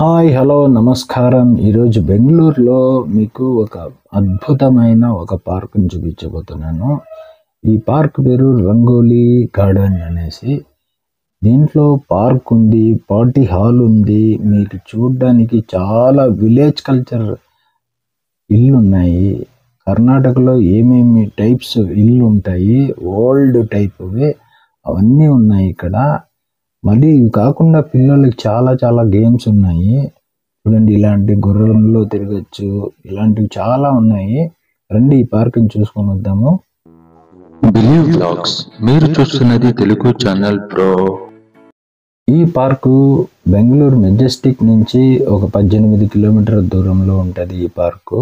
Hi hello నమస్కారం. ఈరోజు బెంగళూరులో మీకు ఒక అద్భుతమైన ఒక పార్క్ని చూపించబోతున్నాను. ఈ పార్క్ పేరు రంగోలీ గార్డెన్ అనేసి. దీంట్లో పార్క్ ఉంది, పార్టీ హాల్ ఉంది. మీకు చూడడానికి చాలా విలేజ్ కల్చర్ ఇల్లు ఉన్నాయి. కర్ణాటకలో ఏమేమి టైప్స్ ఇల్లు ఉంటాయి, ఓల్డ్ టైప్వి అవన్నీ ఉన్నాయి ఇక్కడ. మళ్ళీ ఇవి కాకుండా పిల్లలకి చాలా చాలా గేమ్స్ ఉన్నాయి. చూడండి, ఇలాంటి గుర్రంలో తిరగచ్చు, ఇలాంటివి చాలా ఉన్నాయి. రండి ఈ పార్క్ని చూసుకొని వద్దాము. బిలీవ్ బ్లాగ్స్ మీరు చూస్తున్నది తెలుగు ఛానల్ ప్రో. ఈ పార్కు బెంగళూరు మెజెస్టిక్ నుంచి ఒక 18 కిలోమీటర్ల దూరంలో ఉంటుంది. ఈ పార్కు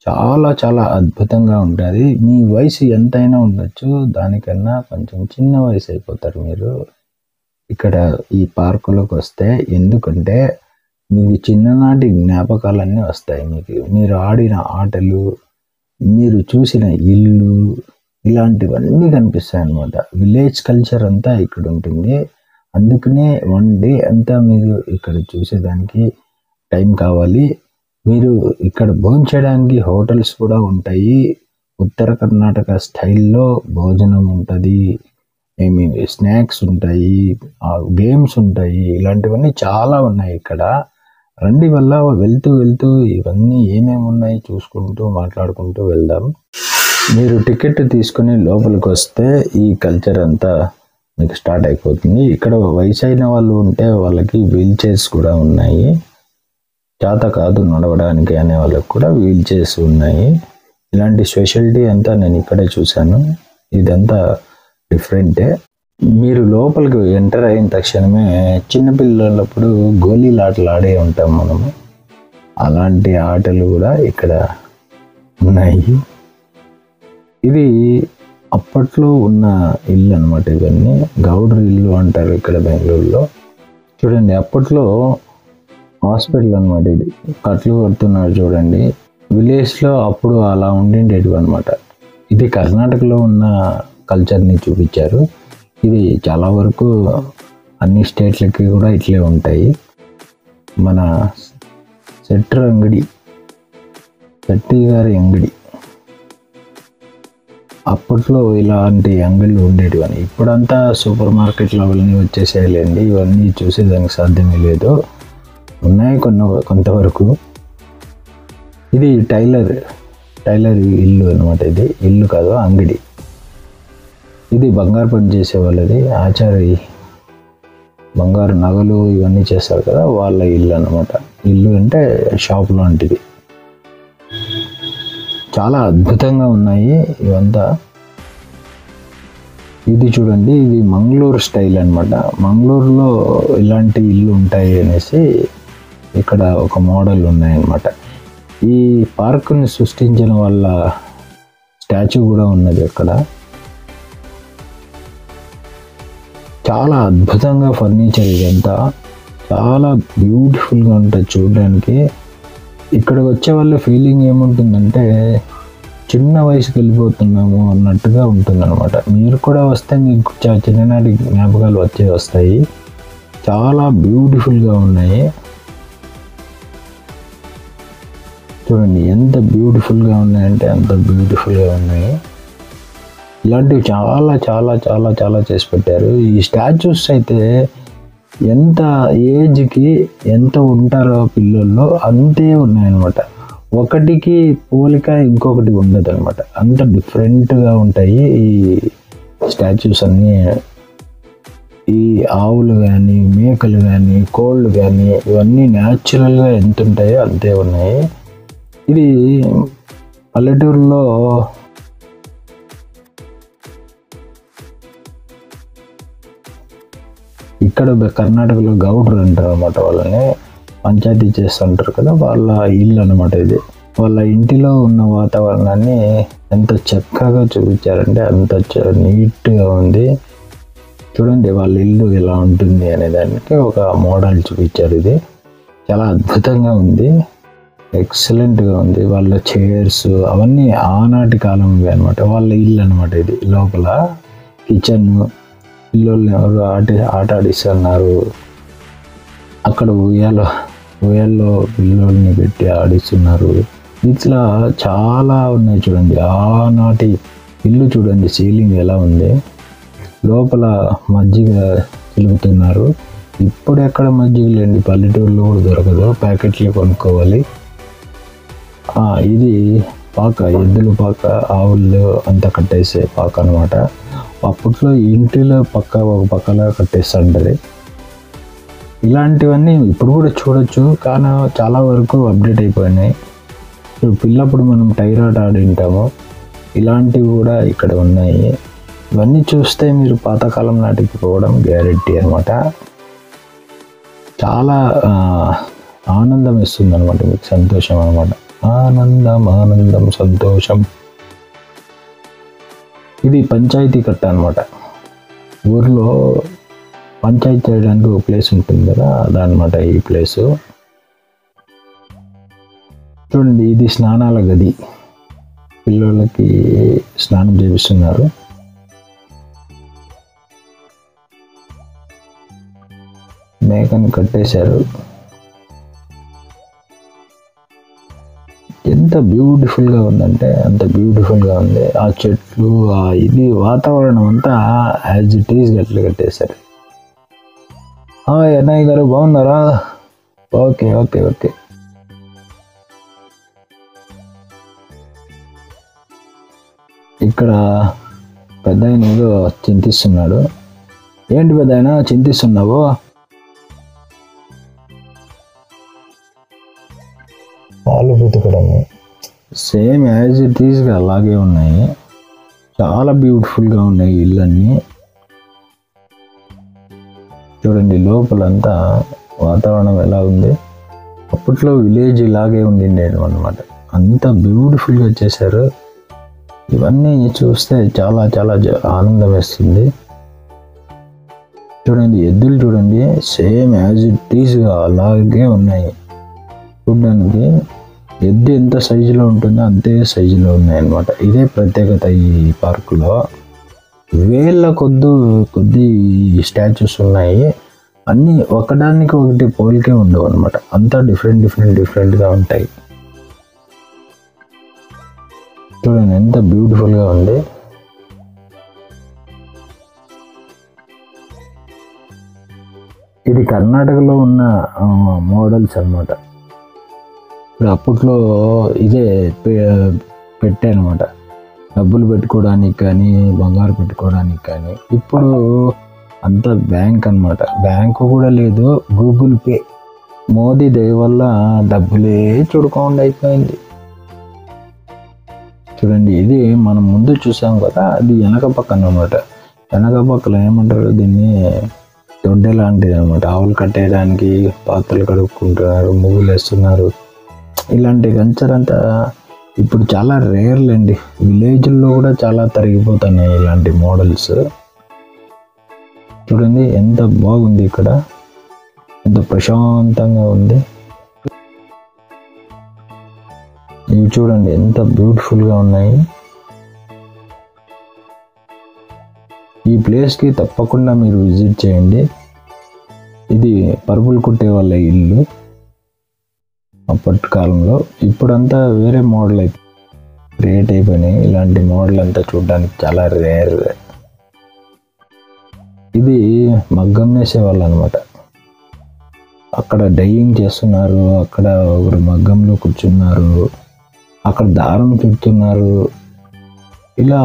చాలా చాలా అద్భుతంగా ఉంటుంది. మీ వయసు ఎంతైనా ఉండొచ్చు, దానికన్నా కొంచెం చిన్న వయసు అయిపోతారు మీరు ఇక్కడ ఈ పార్కులోకి వస్తే. ఎందుకంటే మీకు చిన్ననాటి జ్ఞాపకాలన్నీ వస్తాయి. మీరు ఆడిన ఆటలు, మీరు చూసిన ఇల్లు, ఇలాంటివన్నీ కనిపిస్తాయి అన్నమాట. విలేజ్ కల్చర్ అంతా ఇక్కడ ఉంటుంది. అందుకనే 1 డే అంతా మీరు ఇక్కడ చూసేదానికి టైం కావాలి. మీరు ఇక్కడ భోంచేయడానికి హోటల్స్ కూడా ఉంటాయి. ఉత్తర కర్ణాటక స్టైల్లో భోజనం ఉంటుంది, స్నాక్స్ ఉంటాయి, గేమ్స్ ఉంటాయి, ఇలాంటివన్నీ చాలా ఉన్నాయి ఇక్కడ. రండి వల్ల వెళ్తూ వెళ్తూ ఇవన్నీ ఏమేమి ఉన్నాయి చూసుకుంటూ మాట్లాడుకుంటూ వెళ్దాం. మీరు టికెట్ తీసుకుని లోపలికి వస్తే ఈ కల్చర్ అంతా మీకు స్టార్ట్ అయిపోతుంది. ఇక్కడ వయసు అయిన వాళ్ళు ఉంటే వాళ్ళకి వీల్ చైర్స్ కూడా ఉన్నాయి. చేత కాదు నడవడానికి అనే వాళ్ళకి కూడా వీల్ చైర్స్ ఉన్నాయి. ఇలాంటి స్పెషాలిటీ అంతా నేను ఇక్కడే చూశాను. ఇదంతా డిఫరెంటే. మీరు లోపలికి ఎంటర్ అయిన తక్షణమే చిన్నపిల్లలప్పుడు గోళీల ఆటలు ఆడే ఉంటాం మనము. అలాంటి ఆటలు కూడా ఇక్కడ ఉన్నాయి. ఇది అప్పట్లో ఉన్న ఇల్లు అనమాట. ఇవన్నీ గౌడ్రు ఇల్లు అంటారు ఇక్కడ బెంగళూరులో. చూడండి, అప్పట్లో హాస్పిటల్ అనమాట. ఇది కట్లు కడుతున్నారు చూడండి. విలేజ్లో అప్పుడు అలా ఉండిండేటివి అనమాట. ఇది కర్ణాటకలో ఉన్న కల్చర్ని చూపించారు. ఇది చాలా వరకు అన్ని స్టేట్లకి కూడా ఇట్లే ఉంటాయి. మన శెట్టి గారి అంగడి అప్పట్లో ఇలాంటి అంగళ్ళు ఉండేటివి అని. ఇప్పుడంతా సూపర్ మార్కెట్లు అవన్నీ వచ్చేసేయాలండి. ఇవన్నీ చూసేదానికి సాధ్యమే లేదు. ఉన్నాయి కొంతవరకు. ఇది టైలర్ ఇల్లు అనమాట. ఇది ఇల్లు కాదు, అంగడి. ఇది బంగారు పని చేసే వాళ్ళది. ఆచారి బంగారు నగలు ఇవన్నీ చేస్తారు కదా, వాళ్ళ ఇల్లు అనమాట. ఇల్లు అంటే షాప్ లాంటిది. చాలా అద్భుతంగా ఉన్నాయి ఇవంతా. ఇది చూడండి, ఇది మంగళూరు స్టైల్ అనమాట. మంగళూరులో ఇలాంటి ఇల్లు ఉంటాయి అనేసి ఇక్కడ ఒక మోడల్ ఉన్నాయన్నమాట. ఈ పార్కుని సృష్టించిన వాళ్ళ స్టాచ్యూ కూడా ఉన్నది అక్కడ. చాలా అద్భుతంగా ఫర్నిచర్ ఇదంతా. చాలా బ్యూటిఫుల్గా ఉంటుంది చూడడానికి. ఇక్కడికి వచ్చే వాళ్ళ ఫీలింగ్ ఏముంటుందంటే చిన్న వయసుకి వెళ్ళిపోతున్నాము అన్నట్టుగా ఉంటుందన్నమాట. మీరు కూడా వస్తే మీకు చిన్ననాటి జ్ఞాపకాలు వస్తాయి. చాలా బ్యూటిఫుల్గా ఉన్నాయి. చూడండి ఎంత బ్యూటిఫుల్గా ఉన్నాయంటే అంత బ్యూటిఫుల్గా ఉన్నాయి. ఇలాంటివి చాలా చాలా చాలా చాలా చేసి పెట్టారు. ఈ స్టాచ్యూస్ అయితే ఎంత ఏజ్కి ఎంత ఉంటారో పిల్లల్లో అంతే ఉన్నాయన్నమాట. ఒకటికి పోలిక ఇంకొకటి ఉండదు అనమాట. అంత డిఫరెంట్గా ఉంటాయి ఈ స్టాచ్యూస్ అన్నీ. ఈ ఆవులు కానీ, మేకలు కానీ, కోళ్ళు కానీ ఇవన్నీ న్యాచురల్గా ఎంత ఉంటాయో అంతే ఉన్నాయి. ఇది పల్లెటూరులో ఇక్కడ కర్ణాటకలో గౌడ్రు అంటారు అన్నమాట. వాళ్ళని పంచాయతీ చేస్తుంటారు కదా, వాళ్ళ ఇల్లు అనమాట ఇది. వాళ్ళ ఇంటిలో ఉన్న వాతావరణాన్ని ఎంత చక్కగా చూపించారంటే అంత నీట్గా ఉంది. చూడండి వాళ్ళ ఇల్లు ఎలా ఉంటుంది అనే దానికి ఒక మోడల్ చూపించారు. ఇది చాలా అద్భుతంగా ఉంది, ఎక్సలెంట్గా ఉంది. వాళ్ళ చైర్స్ అవన్నీ ఆనాటి కాలంవి అనమాట. వాళ్ళ ఇల్లు అనమాట ఇది. లోపల కిచెన్, పిల్లల్ని ఎవరు ఆట ఆడిస్తున్నారు. అక్కడ ఉయ్యాలో ఊయల్లో పిల్లోల్ని పెట్టి ఆడిస్తున్నారు. ఇట్లా చాలా ఉన్నాయి చూడండి. ఆనాటి ఇల్లు చూడండి, సీలింగ్ ఎలా ఉంది, లోపల మజ్జిగ చిలుకుతున్నారు. ఇప్పుడు ఎక్కడ మజ్జిగ లేండి, పల్లెటూరులో కూడా దొరకదు, ప్యాకెట్లు కొనుక్కోవాలి. ఇది పాక, ఎద్దుల పాక, ఆవులు అంతా కట్టేసే పాక అనమాట. అప్పట్లో ఇంటిలో ఒక పక్కలా కట్టేస్తుంటారు. ఇలాంటివన్నీ ఇప్పుడు కూడా చూడొచ్చు, కానీ చాలా వరకు అప్డేట్ అయిపోయినాయి. పిల్లప్పుడు మనం టైరాడ్ ఆడింటాము, ఇలాంటివి కూడా ఇక్కడ ఉన్నాయి. ఇవన్నీ చూస్తే మీరు పాతకాలం నాటికి పోవడం గ్యారెంటీ అనమాట. చాలా ఆనందం ఇస్తుంది అనమాట, మీకు సంతోషం అనమాట. ఆనందం సంతోషం. ఇది పంచాయతీ కట్ట అనమాట. ఊర్లో పంచాయతీ చేయడానికి ఒక ప్లేస్ ఉంటుంది కదా, అదనమాట ఈ ప్లేసు. చూడండి, ఇది స్నానాల గది, పిల్లలకి స్నానం చేపిస్తున్నారు. మేకను కట్టేశారు. ఎంత బ్యూటిఫుల్గా ఉందంటే అంత బ్యూటిఫుల్గా ఉంది. ఆ చెట్లు, ఇది వాతావరణం అంతా యాజ్ ఇట్ ఈజ్ గట్లు కట్టేశారు. అన్నయ్య గారు బాగున్నారా? Okay okay okay. ఇక్కడ పెద్ద ఆయన ఏదో చింతిస్తున్నాడు. ఏంటి పెద్ద ఆయన చింతిస్తున్నావు? పాలు పితకడము సేమ్ యాజ్ ఇట్ ఈస్గా అలాగే ఉన్నాయి. చాలా బ్యూటిఫుల్గా ఉన్నాయి ఇళ్ళన్నీ. చూడండి లోపలంతా వాతావరణం ఎలా ఉంది. అప్పట్లో విలేజ్ ఇలాగే ఉండిండే అనమాట. అంత బ్యూటిఫుల్గా చేశారు. ఇవన్నీ చూస్తే చాలా చాలా ఆనందం వేస్తుంది. చూడండి ఎద్దులు చూడండి, సేమ్ యాజ్ ఇట్ ఈస్గా అలాగే ఉన్నాయి. చూడడానికి ఎద్దు ఎంత సైజులో ఉంటుందో అంతే సైజులో ఉన్నాయన్నమాట. ఇదే ప్రత్యేకత ఈ పార్కులో. వేళ్ళ కొద్ది స్టాచ్యూస్ ఉన్నాయి. అన్నీ ఒకదానికి ఒకటి పోలికే ఉండవు అనమాట. అంతా డిఫరెంట్గా ఉంటాయి. చూడండి ఎంత బ్యూటిఫుల్గా ఉంది. ఇది కర్ణాటకలో ఉన్న మోడల్స్ అన్నమాట. ఇప్పుడు అప్పట్లో ఇదే పెట్టానమాట, డబ్బులు పెట్టుకోవడానికి కానీ బంగారు పెట్టుకోవడానికి కానీ. ఇప్పుడు అంతా బ్యాంక్ అన్నమాట. బ్యాంకు కూడా లేదు, గూగుల్ పే. మోదీ దయ వల్ల డబ్బులే చూడకుండా అయిపోయింది. చూడండి ఇది మనం ముందు చూసాం కదా, అది వెనక పక్కన అనమాట. వెనక పక్కన ఏమంటారు దీన్ని, దొడ్డ లాంటిది అనమాట. ఆవులు కట్టేయడానికి పాత్రలు కడుక్కుంటున్నారు, ముగ్గులు వేస్తున్నారు. ఇలాంటి కల్చర్ అంతా ఇప్పుడు చాలా రేర్లేండి. విలేజ్లో కూడా చాలా తరిగిపోతున్నాయి ఇలాంటి మోడల్స్. చూడండి ఎంత బాగుంది, ఇక్కడ ఎంత ప్రశాంతంగా ఉంది. ఇవి చూడండి ఎంత బ్యూటిఫుల్గా ఉన్నాయి. ఈ ప్లేస్కి తప్పకుండా మీరు విజిట్ చేయండి. ఇది పరుపులు కుట్టే వాళ్ళ ఇల్లు అప్పటి కాలంలో. ఇప్పుడంతా వేరే మోడల్ క్రియేట్ అయిపోయినాయి. ఇలాంటి మోడల్ అంతా చూడడానికి చాలా రేర్. ఇది మగ్గం వేసేవాళ్ళు అనమాట. అక్కడ డైయింగ్ చేస్తున్నారు, అక్కడ ఒకరు మగ్గంలో కూర్చున్నారు, అక్కడ దారం చుడుతున్నారు. ఇలా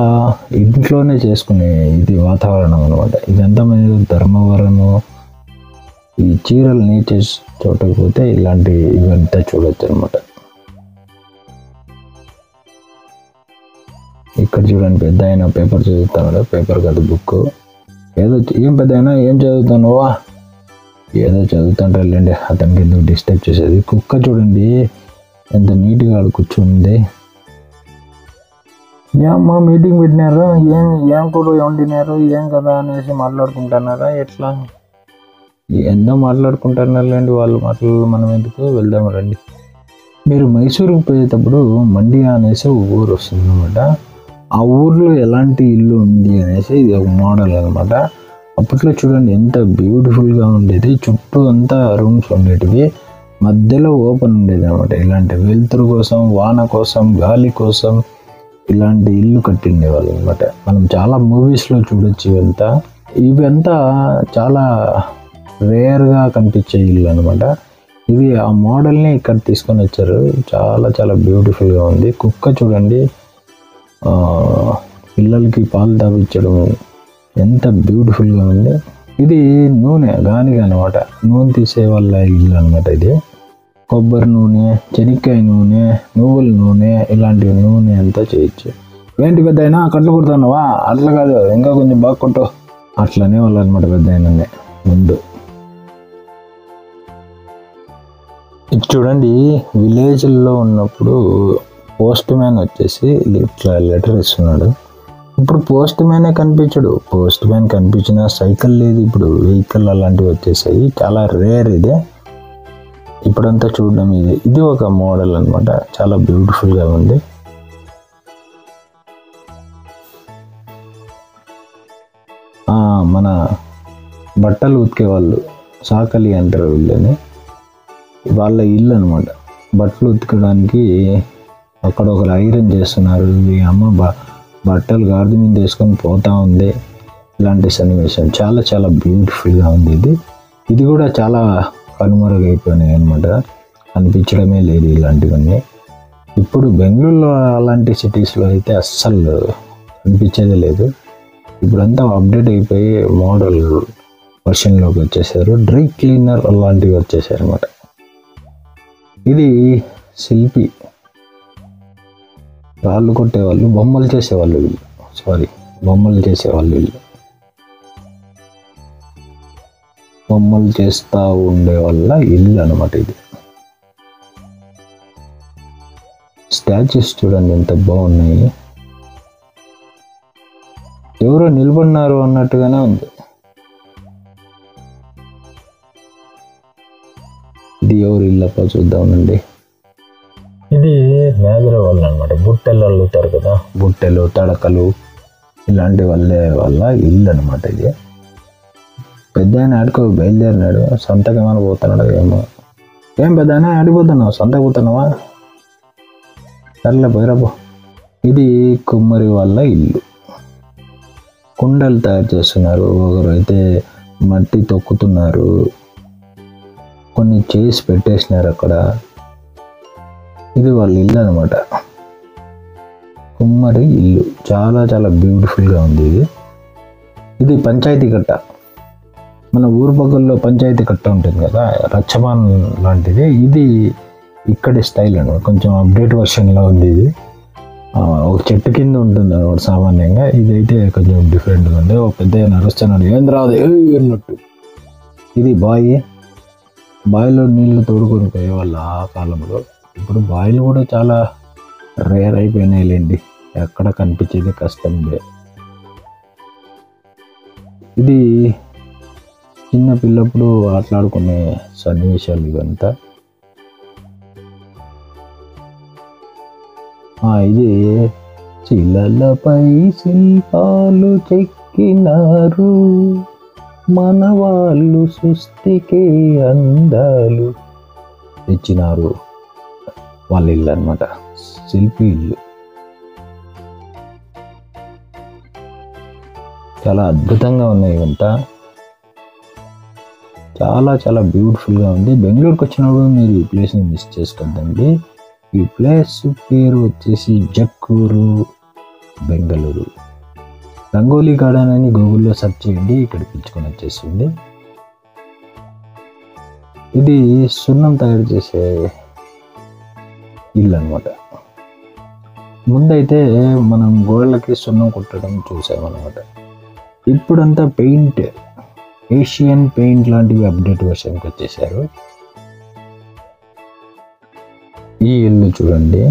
ఇంట్లోనే చేసుకునే ఇది వాతావరణం అనమాట. ఇదంతా మీరు ధర్మవరము, ఈ చీరలు నేర్చే చోటకి పోతే ఇలాంటి ఇవంతా చూడొచ్చు అనమాట. ఇక్కడ చూడండి పెద్ద ఆయన పేపర్ చదువుతున్నాడు. పేపర్ కాదు, బుక్. ఏదో ఏం పెద్ద అయినా ఏం చదువుతున్నావా? ఏదో చదువుతుంటారులేండి, అతనికి ఎందుకు డిస్టర్బ్ చేసేది. కుక్క చూడండి ఎంత నీట్గా ఆడు కూర్చుంది. ఏమ్మా మీటింగ్ పెట్టినారు, ఏం కూడా వండినారు, ఏం కదా అనేసి మాట్లాడుకుంటున్నారా? ఎట్లా ఎంతో మాట్లాడుకుంటున్నారులేండి, వాళ్ళు మాటలు మనం ఎందుకు. వెళ్దాం రండి. మీరు మైసూరుకు పోయేటప్పుడు మండియా అనేసి ఒక ఊరు వస్తుంది అనమాట. ఆ ఊర్లో ఎలాంటి ఇల్లు ఉంది అనేసి ఇది ఒక మోడల్ అనమాట. అప్పట్లో చూడండి ఎంత బ్యూటిఫుల్గా ఉండేది. చుట్టూ అంతా రూమ్స్ ఉండేటివి. మధ్యలో ఓపెన్ ఉండేది అనమాట. ఇలాంటి వెలుతురు కోసం, వాన కోసం, గాలి కోసం ఇలాంటి ఇల్లు కట్టిండేవాళ్ళు అనమాట. మనం చాలా మూవీస్లో చూడొచ్చు. ఇవంతా చాలా రేర్గా కనిపించే ఇల్లు అనమాట. ఇది ఆ మోడల్ని ఇక్కడ తీసుకొని వచ్చారు. చాలా చాలా బ్యూటిఫుల్గా ఉంది. కుక్క చూడండి, పిల్లలకి పాలు తాపించడం ఎంత బ్యూటిఫుల్గా ఉంది. ఇది నూనె గానిగా అనమాట. నూనె తీసే వాళ్ళ ఇల్లు అనమాట. ఇది కొబ్బరి నూనె, శనక్కాయ నూనె, నువ్వుల నూనె, ఇలాంటి నూనె అంతా చేయొచ్చు. ఏంటి పెద్ద అయినా కట్లు కొడుతున్నావా? అట్లా కాదు, ఇంకా కొంచెం బాగా కొట్టు అట్లనే వాళ్ళు అనమాట. పెద్ద అయినా ముందు ఇది చూడండి, విలేజ్లో ఉన్నప్పుడు పోస్ట్ మ్యాన్ వచ్చేసి ఇట్లా లెటర్ ఇస్తున్నాడు. ఇప్పుడు పోస్ట్ మ్యానే కనిపించడు. పోస్ట్ మ్యాన్ కనిపించిన సైకిల్ లేదు, ఇప్పుడు వెహికల్ అలాంటివి వచ్చేసాయి. చాలా రేర్ ఇది. ఇప్పుడంతా చూడడం ఇది ఒక మోడల్ అనమాట. చాలా బ్యూటిఫుల్గా ఉంది. మన బట్టలు ఉతికే వాళ్ళు సాకలి అంటారు వీళ్ళని. వాళ్ళ ఇల్లు అనమాట. బట్టలు ఉతకడానికి అక్కడ ఒకరు ఐరన్ చేస్తున్నారు. ఈ అమ్మ బట్టలు గాడిద మీద వేసుకొని పోతా ఉంది. ఇలాంటి సన్నివేశం చాలా చాలా బ్యూటిఫుల్గా ఉంది. ఇది కూడా చాలా కనుమరుగైపోయినాయి అనమాట. కనిపించడమే లేదు ఇలాంటివన్నీ. ఇప్పుడు బెంగళూరులో అలాంటి సిటీస్లో అయితే అస్సలు కనిపించేదే లేదు. ఇప్పుడంతా అప్డేట్ అయిపోయి మోడల్ వర్షన్లోకి వచ్చేసారు. డ్రై క్లీనర్ అలాంటివి వచ్చేసారు అనమాట. ఇది శిల్పి, రాళ్ళు కొట్టేవాళ్ళు, బొమ్మలు చేసేవాళ్ళు వీళ్ళు. బొమ్మలు చేసేవాళ్ళు వీళ్ళు. బొమ్మలు చేస్తూ ఉండే వాళ్ళ ఇల్లు అనమాట ఇది. స్టాచ్యూస్ చూడండి ఎంత బాగున్నాయి. ఎవరో నిలబడినారు అన్నట్టుగానే ఉంది. ఇది ఎవరు ఇల్లప్ప చూద్దామండి. ఇది మేదర వాళ్ళు అనమాట. బుట్టెలు అల్లుతారు కదా, బుట్టెలు, తడకలు ఇలాంటి వాళ్ళ ఇల్లు అనమాట. ఇది పెద్ద ఆయన ఆడుకో బయలుదేరినాడు. సొంతకి ఏమైనా పోతున్నాడు ఏమో. ఏం పెద్ద ఆయన ఆడిపోతున్నావు? సొంతకు పోతున్నావా? సర్లే పోయిరాబో. ఇది కుమ్మరి వాళ్ళ ఇల్లు. కుండలు తయారు చేస్తున్నారు. ఒకరు అయితే మట్టి తొక్కుతున్నారు. కొన్ని చేసి పెట్టేసినారు అక్కడ. ఇది వాళ్ళ ఇల్లు అనమాట. కుమ్మరి ఇల్లు చాలా చాలా బ్యూటిఫుల్గా ఉంది. ఇది పంచాయతీ కట్ట. మన ఊరు పక్కల్లో పంచాయతీ కట్ట ఉంటుంది కదా, రచ్చమాన్ లాంటిది. ఇది ఇక్కడి స్టైల్ అనమాట. కొంచెం అప్డేట్ వర్షన్లో ఉంది. ఇది ఒక చెట్టు కింద ఉంటుంది అనమాట సామాన్యంగా. ఇదైతే కొంచెం డిఫరెంట్గా ఉంది. ఒక పెద్ద నరుస్తున్నాడు, ఏం రాదు అన్నట్టు. ఇది బావిలో నీళ్లు తోడుకొని పోయేవాళ్ళు ఆ కాలంలో. ఇప్పుడు బావిలు కూడా చాలా రేర్ అయిపోయినాయిలేండి. ఎక్కడ కనిపించేది కష్టం. ఇది చిన్న పిల్లప్పుడు ఆటలాడుకునే సన్నివేశాలు ఇవంతా. ఇది శిలలపై శిల్పాలు చెక్కినారు, మన వాళ్ళు సృష్టికే అందాలు తెచ్చినారు. వాళ్ళ ఇల్లు అనమాట, శిల్పి ఇల్లు. చాలా అద్భుతంగా ఉన్నాయి ఇవంతా. చాలా చాలా బ్యూటిఫుల్గా ఉంది. బెంగళూరుకి వచ్చినప్పుడు మీరు ఈ ప్లేస్ని మిస్ చేసుకోద్దండి. ఈ ప్లేస్ పేరు వచ్చేసి జక్కూరు, బెంగళూరు. రంగోలీ గార్డెన్ అని గూగుల్లో సెర్చ్ చేయండి, ఇక్కడ పిలుచుకొని వచ్చేస్తుంది. ఇది సున్నం తయారు చేసే ఇల్లు అనమాట. ముందైతే మనం గోడలకి సున్నం కుట్టడం చూసామన్నమాట. ఇప్పుడంతా పెయింట్, ఏషియన్ పెయింట్ లాంటివి అప్డేట్ వర్షన్కి వచ్చేసారు. ఈ ఇల్లు చూడండి,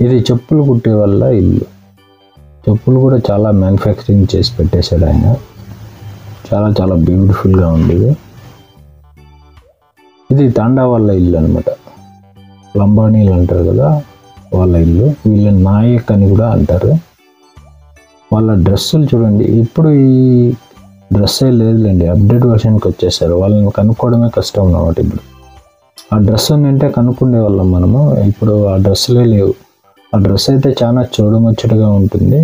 ఇది చెప్పులు కుట్టే వల్ల ఇల్లు. చెప్పులు కూడా చాలా మ్యానుఫ్యాక్చరింగ్ చేసి పెట్టేశాడు ఆయన. చాలా చాలా బ్యూటిఫుల్గా ఉండేది. ఇది తాండా వాళ్ళ ఇల్లు అనమాట. లంబానీలు అంటారు కదా, వాళ్ళ ఇల్లు. వీళ్ళని నాయక్ అని కూడా అంటారు. వాళ్ళ డ్రెస్సులు చూడండి. ఇప్పుడు ఈ డ్రెస్సే లేదులేండి, అప్డేట్ వర్షన్కి వచ్చేసారు. వాళ్ళని కనుక్కోవడమే కష్టం అన్నమాట. ఇప్పుడు ఆ డ్రెస్ ఉందంటే కనుక్కుండే వాళ్ళం మనము. ఇప్పుడు ఆ డ్రెస్సులే లేవు. ఆ డ్రెస్ అయితే చాలా చూడముచ్చటగా ఉంటుంది.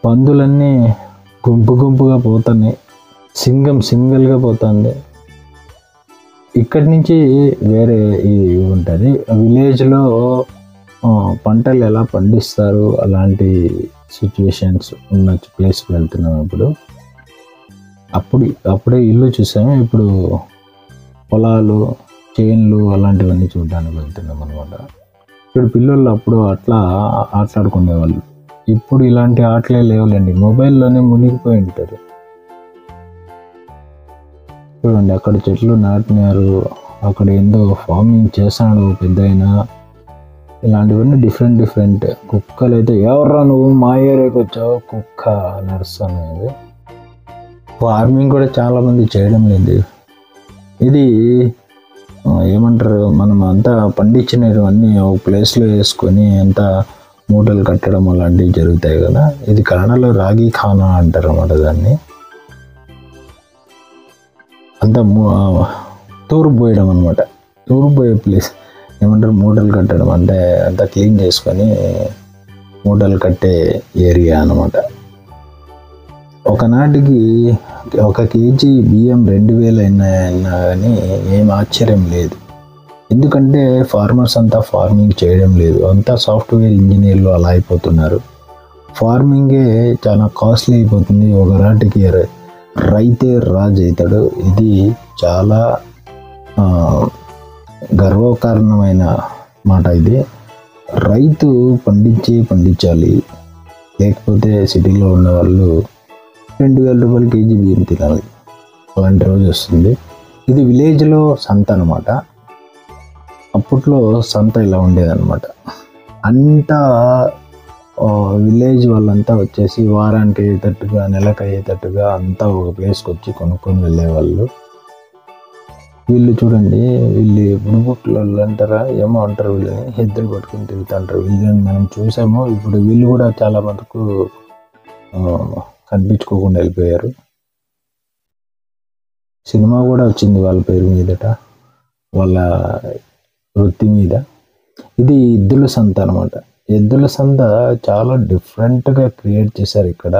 పందులన్నీ గుంపు గుంపుగా పోతున్నాయి. సింగం సింగిల్గా పోతుంది. ఇక్కడి నుంచి వేరే ఉంటుంది. విలేజ్లో పంటలు ఎలా పండిస్తారు అలాంటి సిచ్యువేషన్స్ ఉన్న ప్లేస్కి వెళ్తున్నాం. అప్పుడే ఇల్లు చూసాము. ఇప్పుడు పొలాలు, చేన్లు అలాంటివన్నీ చూడడానికి వెళ్తున్నాం అనమాట. ఇప్పుడు పిల్లలు అప్పుడు అట్లా ఆటలాడుకునేవాళ్ళు. ఇప్పుడు ఇలాంటి ఆటలే లేవులేండి. మొబైల్లోనే మునిగిపోయి ఉంటారు. చూడండి, అక్కడ చెట్లు నాటినారు, అక్కడ ఏందో ఫార్మింగ్ చేస్తాడు పెద్ద అయినా. ఇలాంటివన్నీ డిఫరెంట్. కుక్కలు అయితే, ఎవర్రా నువ్వు మా ఏరియాకి వచ్చావు, కుక్క నడుస్తుంది. ఫార్మింగ్ కూడా చాలామంది చేయడం లేదు. ఇది ఏమంటారు, మనం అంతా పండించినవన్నీ ఒక ప్లేస్లో వేసుకొని అంతా మూటలు కట్టడం అలాంటివి జరుగుతాయి కదా. ఇది కన్నడలో రాగి ఖానా అంటారు అన్నమాట దాన్ని. అంతా తూర్పు పోయడం అనమాట. తూర్పు పోయే ప్లేస్ ఏమంటారు, మూటలు కట్టడం అంటే అంతా క్లీన్ చేసుకొని మూటలు కట్టే ఏరియా అనమాట. ఒకనాటికి 1 కేజీ బియ్యం 2000 అయినా కానీ ఏం ఆశ్చర్యం లేదు. ఎందుకంటే ఫార్మర్స్ అంతా ఫార్మింగ్ చేయడం లేదు. అంతా సాఫ్ట్వేర్ ఇంజనీర్లు అలా అయిపోతున్నారు. ఫార్మింగే చాలా కాస్ట్లీ అయిపోతుంది. ఒక నాటికి రైతే రాజు అవుతాడు. ఇది చాలా గర్వకారణమైన మాట. ఇది రైతు పండించాలి. లేకపోతే సిటీలో ఉన్న వాళ్ళు 2000 రూపాయలు కేజీ బియ్యం తినాలి. అలాంటి రోజు వస్తుంది. ఇది విలేజ్లో సంత అనమాట. అప్పట్లో సంత ఇలా ఉండేదన్నమాట. అంతా విలేజ్ వాళ్ళంతా వచ్చేసి వారానికి అయ్యేటట్టుగా, నెలకు అయ్యేటట్టుగా అంతా ఒక ప్లేస్కి వచ్చి కొనుక్కొని వెళ్ళేవాళ్ళు. వీళ్ళు చూడండి, వీళ్ళు బుడుబుట్లు అంటారా ఏమో అంటారు, వీళ్ళని ఎద్దులు పట్టుకుని తిరుగుతుంటారు. వీళ్ళని మనం చూసాము. ఇప్పుడు వీళ్ళు కూడా చాలా మటుకు కనిపించుకోకుండా వెళ్ళిపోయారు. సినిమా కూడా వచ్చింది వాళ్ళ పేరు మీదట, వాళ్ళ వృత్తి మీద. ఇది ఎద్దుల సంత అనమాట. ఎద్దుల సంత చాలా డిఫరెంట్గా క్రియేట్ చేశారు ఇక్కడ.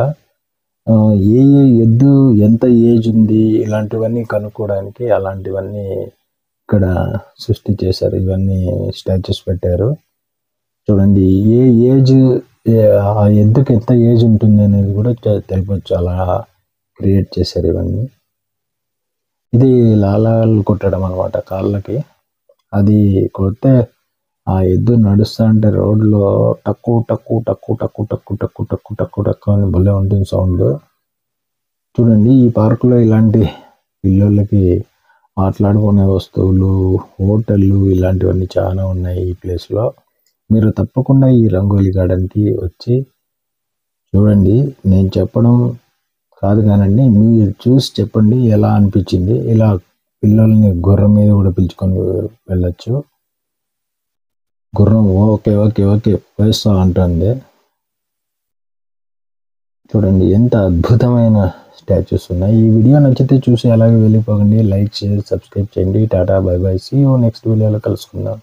ఏ ఎద్దు ఎంత ఏజ్ ఉంది ఇలాంటివన్నీ కనుక్కోవడానికి అలాంటివన్నీ ఇక్కడ సృష్టి చేశారు. ఇవన్నీ స్టాచ్యూస్ పెట్టారు. చూడండి, ఏ ఏజ్, ఆ ఎద్దుకి ఎంత ఏజ్ ఉంటుంది అనేది కూడా తెలిపొచ్చు. అలా క్రియేట్ చేశారు ఇవన్నీ. ఇది లాలాలు కొట్టడం అనమాట కాళ్ళకి. అది కొడితే ఆ ఎద్దు నడుస్తా అంటే రోడ్లో tuck tuck tuck tuck tuck tuck tuck tuck tuck అని భలే ఉంటుంది సౌండ్. చూడండి, ఈ పార్కులో ఇలాంటి పిల్లలకి ఆటలాడుకునే వస్తువులు, హోటళ్ళు ఇలాంటివన్నీ చాలా ఉన్నాయి ఈ ప్లేస్లో. మీరు తప్పకుండా ఈ రంగోలీ గార్డెన్కి వచ్చి చూడండి. నేను చెప్పడం కాదు కానండి, మీరు చూసి చెప్పండి ఎలా అనిపించింది. ఇలా పిల్లల్ని గుర్రం మీద కూడా పిలుచుకొని వెళ్ళచ్చు. గుర్రం ఓకే ఓకే ఓకే వేస్తా అంటుంది. చూడండి ఎంత అద్భుతమైన స్టాచ్యూస్ ఉన్నాయి. ఈ వీడియో నచ్చితే చూసి అలాగే వెళ్ళిపోకండి. లైక్, షేర్, సబ్స్క్రైబ్ చేయండి. Tata, bye bye. See you next వీడియోలో కలుసుకుందాం.